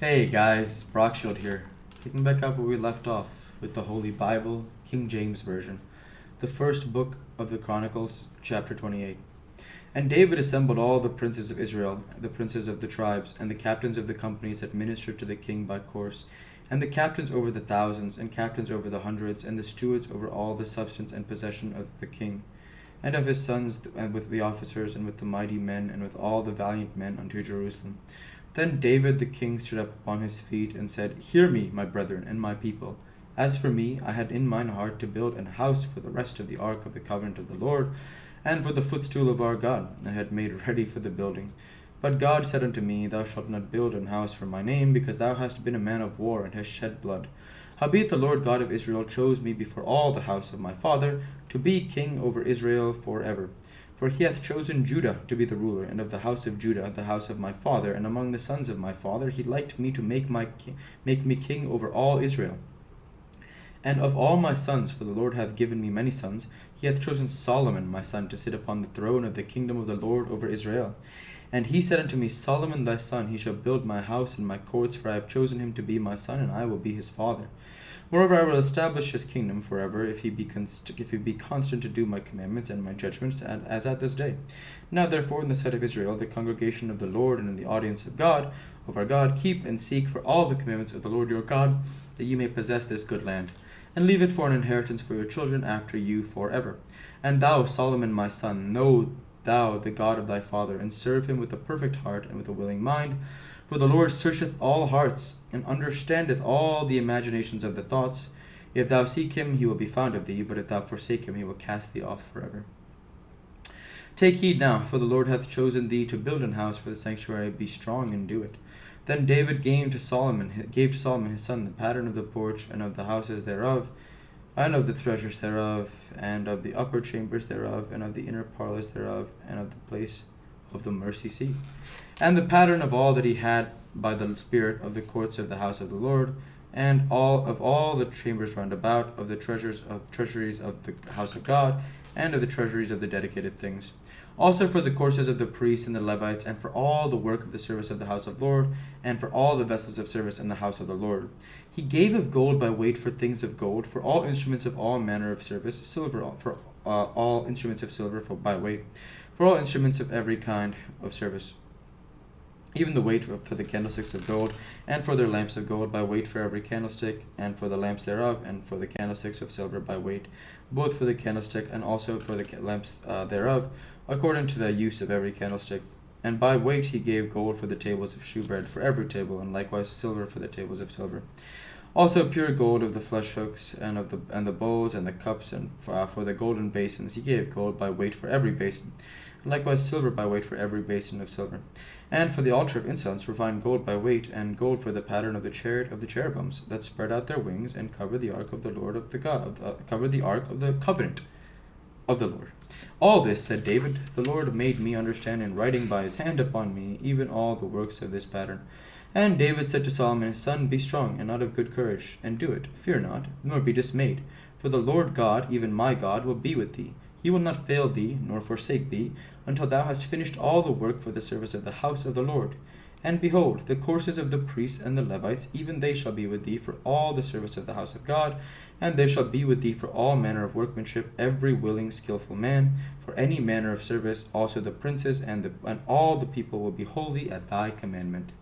Hey guys, Brockshield here, picking back up where we left off with the Holy Bible, King James Version, the first book of the Chronicles, chapter 28. And David assembled all the princes of Israel, the princes of the tribes, and the captains of the companies that ministered to the king by course, and the captains over the thousands, and captains over the hundreds, and the stewards over all the substance and possession of the king, and of his sons, and with the officers, and with the mighty men, and with all the valiant men unto Jerusalem. Then David the king stood up upon his feet, and said, Hear me, my brethren, and my people. As for me, I had in mine heart to build an house for the rest of the ark of the covenant of the Lord, and for the footstool of our God. I had made ready for the building. But God said unto me, Thou shalt not build an house for my name, because thou hast been a man of war, and hast shed blood. Howbeit the Lord God of Israel chose me before all the house of my father, to be king over Israel for ever. For he hath chosen Judah to be the ruler, and of the house of Judah the house of my father, and among the sons of my father he liked me to make me king over all Israel. And of all my sons, for the Lord hath given me many sons, he hath chosen Solomon my son to sit upon the throne of the kingdom of the Lord over Israel. And he said unto me, Solomon thy son, he shall build my house and my courts, for I have chosen him to be my son, and I will be his father. Moreover, I will establish his kingdom forever, if he be constant to do my commandments and my judgments, as at this day. Now therefore, in the sight of Israel, the congregation of the Lord, and in the audience of God, of our God, keep and seek for all the commandments of the Lord your God, that ye may possess this good land, and leave it for an inheritance for your children after you forever. And thou, Solomon my son, know thou the God of thy father, and serve him with a perfect heart and with a willing mind. For the Lord searcheth all hearts, and understandeth all the imaginations of the thoughts. If thou seek him, he will be found of thee, but if thou forsake him, he will cast thee off forever. Take heed now, for the Lord hath chosen thee to build an house for the sanctuary. Be strong and do it. Then David gave to Solomon his son the pattern of the porch, and of the houses thereof, and of the treasures thereof, and of the upper chambers thereof, and of the inner parlors thereof, and of the place of the mercy seat, and the pattern of all that he had by the Spirit of the courts of the house of the Lord, and all the chambers round about, of the treasuries of the house of God, and of the treasuries of the dedicated things. Also for the courses of the priests and the Levites, and for all the work of the service of the house of the Lord, and for all the vessels of service in the house of the Lord. He gave of gold by weight for things of gold, for all instruments of all manner of service, silver for all instruments of silver by weight, for all instruments of every kind of service, even the weight for the candlesticks of gold, and for their lamps of gold by weight for every candlestick, and for the lamps thereof, and for the candlesticks of silver by weight, both for the candlestick and also for the lamps thereof, according to the use of every candlestick. And by weight he gave gold for the tables of shewbread for every table, and likewise silver for the tables of silver. Also pure gold of the flesh hooks, and the bowls and the cups, and for the golden basins he gave gold by weight for every basin, and likewise silver by weight for every basin of silver. And for the altar of incense refined gold by weight, and gold for the pattern of the chariot of the cherubims that spread out their wings and cover the ark of the Lord of the God, cover the ark of the covenant of the Lord. All this, said David, the Lord made me understand in writing by his hand upon me, even all the works of this pattern. And David said to Solomon his son, Be strong and not of good courage, and do it. Fear not, nor be dismayed. For the Lord God, even my God, will be with thee. He will not fail thee, nor forsake thee, until thou hast finished all the work for the service of the house of the Lord. And behold, the courses of the priests and the Levites, even they shall be with thee for all the service of the house of God, and they shall be with thee for all manner of workmanship, every willing, skillful man, for any manner of service. Also the princes and all the people will be holy at thy commandment.